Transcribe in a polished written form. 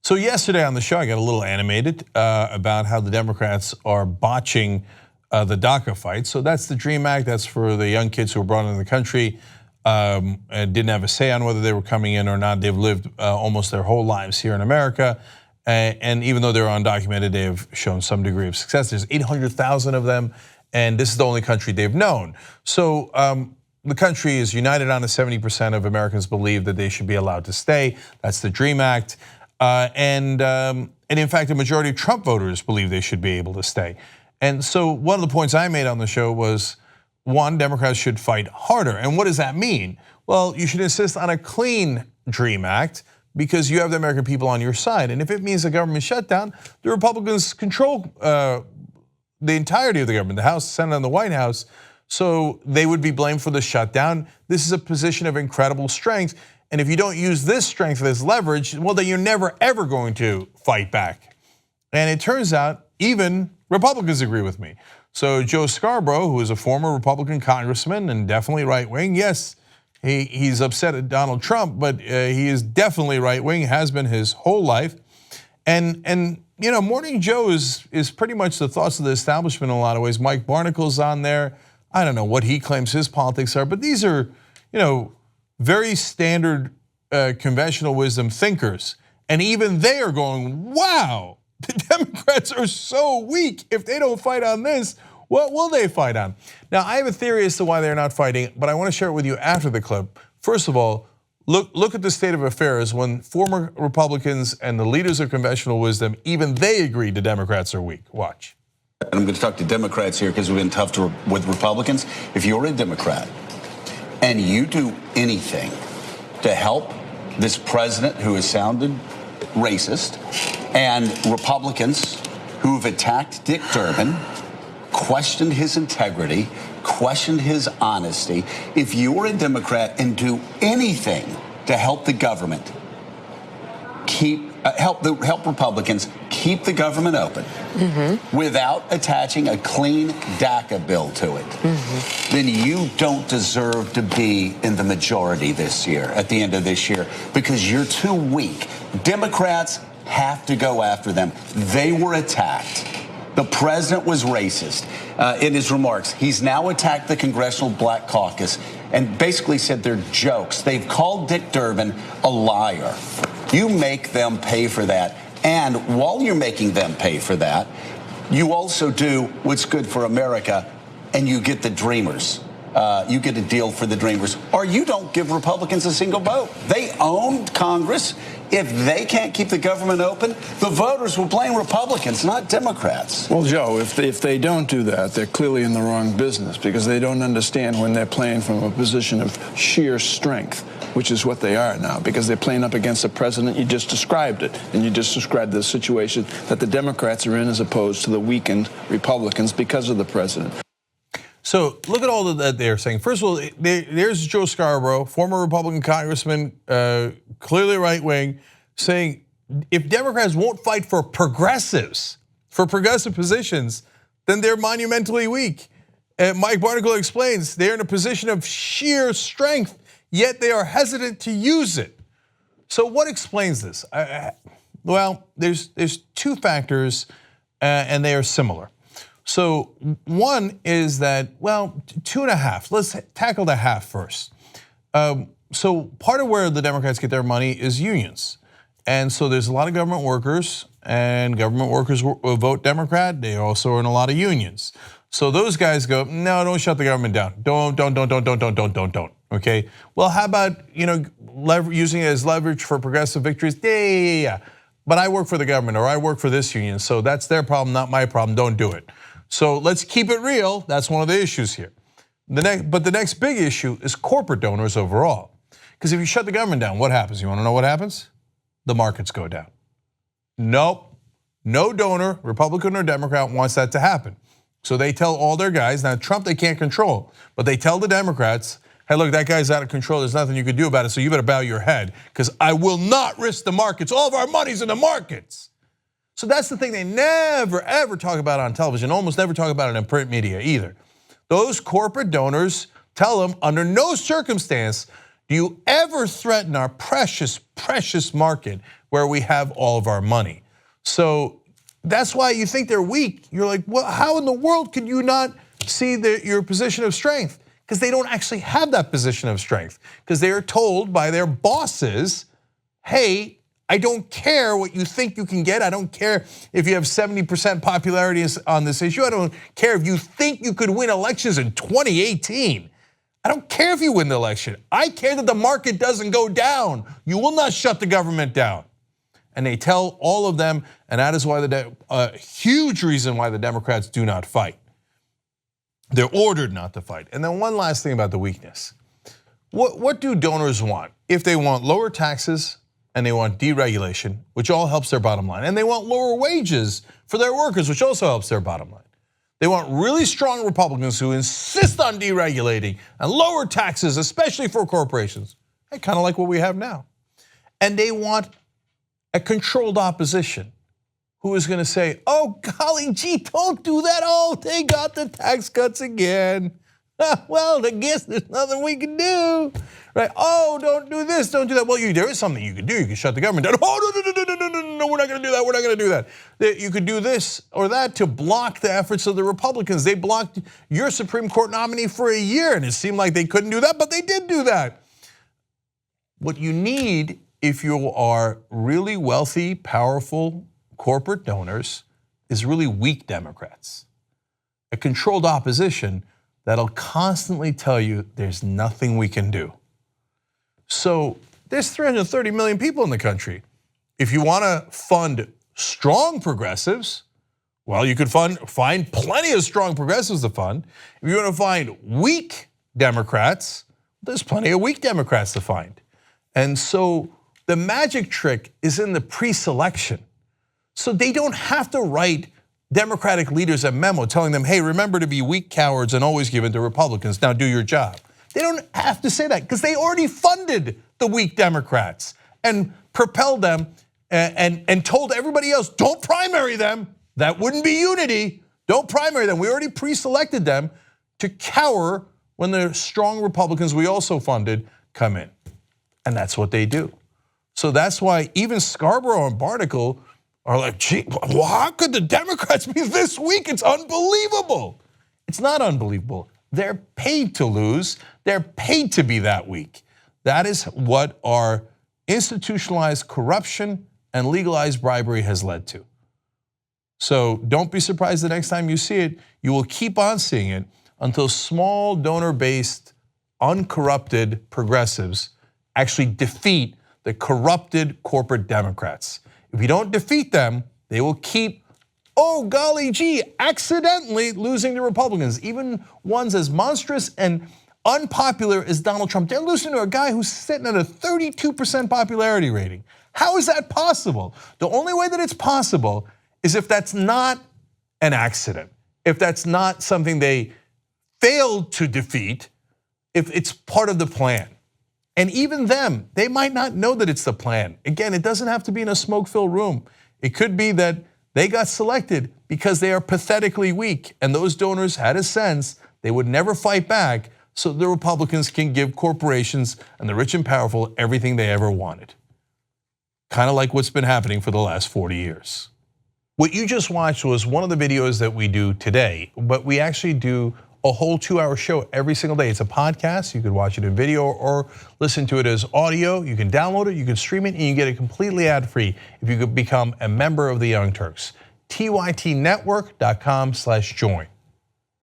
So yesterday on the show, I got a little animated about how the Democrats are botching the DACA fight. So that's the DREAM Act. That's for the young kids who were brought into the country and didn't have a say on whether they were coming in or not. They've lived almost their whole lives here in America. And even though they're undocumented, they have shown some degree of success. There's 800,000 of them, and this is the only country they've known. So the country is united on it. 70% of Americans believe that they should be allowed to stay. That's the DREAM Act. And in fact, a majority of Trump voters believe they should be able to stay. And so one of the points I made on the show was, one, Democrats should fight harder. And what does that mean? Well, you should insist on a clean DREAM Act because you have the American people on your side. And if it means a government shutdown, the Republicans control the entirety of the government, the House, the Senate, and the White House. So they would be blamed for the shutdown. This is a position of incredible strength. And if you don't use this strength as leverage, well, then you're never, ever going to fight back. And it turns out even Republicans agree with me. So Joe Scarborough, who is a former Republican congressman and definitely right-wing, yes, he's upset at Donald Trump, but he is definitely right-wing, has been his whole life. And you know, Morning Joe is pretty much the thoughts of the establishment in a lot of ways. Mike Barnichel's on there. I don't know what he claims his politics are, but these are, you know, very standard conventional wisdom thinkers. And even they are going, wow, the Democrats are so weak. If they don't fight on this, what will they fight on? Now, I have a theory as to why they're not fighting, but I want to share it with you after the clip. First of all, look at the state of affairs when former Republicans and the leaders of conventional wisdom, even they agree the Democrats are weak. Watch. I'm going to talk to Democrats here because we've been tough with Republicans. If you're a Democrat and you do anything to help this president who has sounded racist and Republicans who've attacked Dick Durbin, questioned his integrity, questioned his honesty, if you're a Democrat and do anything to help the government, help Republicans keep the government open without attaching a clean DACA bill to it, then you don't deserve to be in the majority this year, at the end of this year, because you're too weak. Democrats have to go after them. They were attacked. The president was racist in his remarks. He's now attacked the Congressional Black Caucus and basically said they're jokes. They've called Dick Durbin a liar. You make them pay for that. And while you're making them pay for that, you also do what's good for America, and you get the dreamers. You get a deal for the dreamers, or you don't give Republicans a single vote. They own Congress. If they can't keep the government open, the voters will blame Republicans, not Democrats. Well, Joe, if they don't do that, they're clearly in the wrong business because they don't understand when they're playing from a position of sheer strength, which is what they are now, because they're playing up against the president. You just described it, and you just described the situation that the Democrats are in as opposed to the weakened Republicans because of the president. So look at all that they're saying. First of all, there's Joe Scarborough, former Republican congressman, clearly right-wing, saying if Democrats won't fight for progressives, for progressive positions, then they're monumentally weak. And Mike Barnichel explains they're in a position of sheer strength, yet they are hesitant to use it. So what explains this? Well, there's two factors, and they are similar. So one is that, well, 2.5. Let's tackle the half first. So part of where the Democrats get their money is unions. And so there's a lot of government workers, and government workers will vote Democrat. They also are in a lot of unions. So those guys go, no, don't shut the government down. Don't. Okay. Well, how about, you know, using it as leverage for progressive victories? Yeah. But I work for the government, or I work for this union, so that's their problem, not my problem. Don't do it. So let's keep it real. That's one of the issues here. But the next big issue is corporate donors overall. Because if you shut the government down, what happens? You want to know what happens? The markets go down. Nope. No donor, Republican or Democrat, wants that to happen. So they tell all their guys, now Trump they can't control, but they tell the Democrats, hey, look, that guy's out of control. There's nothing you can do about it, so you better bow your head, because I will not risk the markets. All of our money's in the markets. So that's the thing they never, ever talk about on television, almost never talk about it in print media either. Those corporate donors tell them, under no circumstance do you ever threaten our precious, precious market where we have all of our money. So that's why you think they're weak. You're like, well, how in the world could you not see your position of strength? Because they don't actually have that position of strength. Because they are told by their bosses, hey, I don't care what you think you can get. I don't care if you have 70% popularity on this issue. I don't care if you think you could win elections in 2018. I don't care if you win the election. I care that the market doesn't go down. You will not shut the government down. And they tell all of them, and that is why a huge reason why the Democrats do not fight. They're ordered not to fight. And then one last thing about the weakness. What do donors want? If they want lower taxes and they want deregulation, which all helps their bottom line, and they want lower wages for their workers, which also helps their bottom line. They want really strong Republicans who insist on deregulating and lower taxes, especially for corporations, kind of like what we have now. And they want a controlled opposition who is going to say, oh, golly gee, don't do that. Oh, they got the tax cuts again. Well, I guess there's nothing we can do, right? Oh, don't do this, don't do that. Well, there is something you can do. You can shut the government down. Oh, no, we're not going to do that. We're not going to do that. You could do this or that to block the efforts of the Republicans. They blocked your Supreme Court nominee for a year, and it seemed like they couldn't do that, but they did do that. What you need if you are really wealthy, powerful corporate donors is really weak Democrats. A controlled opposition that'll constantly tell you there's nothing we can do. So there's 330 million people in the country. If you want to fund strong progressives, well, you could find plenty of strong progressives to fund. If you want to find weak Democrats, there's plenty of weak Democrats to find. And so the magic trick is in the pre-selection. So they don't have to write Democratic leaders a memo telling them, hey, remember to be weak cowards and always give it to Republicans. Now do your job. They don't have to say that because they already funded the weak Democrats and propelled them and told everybody else, don't primary them. That wouldn't be unity. Don't primary them. We already pre-selected them to cower when the strong Republicans we also funded come in. And that's what they do. So that's why even Scarborough and Barnacle are like, gee, well, how could the Democrats be this weak? It's unbelievable. It's not unbelievable. They're paid to lose. They're paid to be that weak. That is what our institutionalized corruption and legalized bribery has led to. So don't be surprised the next time you see it. You will keep on seeing it until small donor-based, uncorrupted progressives actually defeat the corrupted corporate Democrats. If you don't defeat them, they will keep, oh golly gee, accidentally losing to Republicans, even ones as monstrous and unpopular as Donald Trump. They're losing to a guy who's sitting at a 32% popularity rating. How is that possible? The only way that it's possible is if that's not an accident, if that's not something they failed to defeat, if it's part of the plan. And even them, they might not know that it's the plan. Again, it doesn't have to be in a smoke-filled room. It could be that they got selected because they are pathetically weak, and those donors had a sense they would never fight back, so the Republicans can give corporations and the rich and powerful everything they ever wanted. Kind of like what's been happening for the last 40 years. What you just watched was one of the videos that we do today, but we actually do a whole 2-hour show every single day. It's a podcast. You could watch it in video or listen to it as audio. You can download it, you can stream it, and you get it completely ad-free if you could become a member of the Young Turks. TYTnetwork.com/join.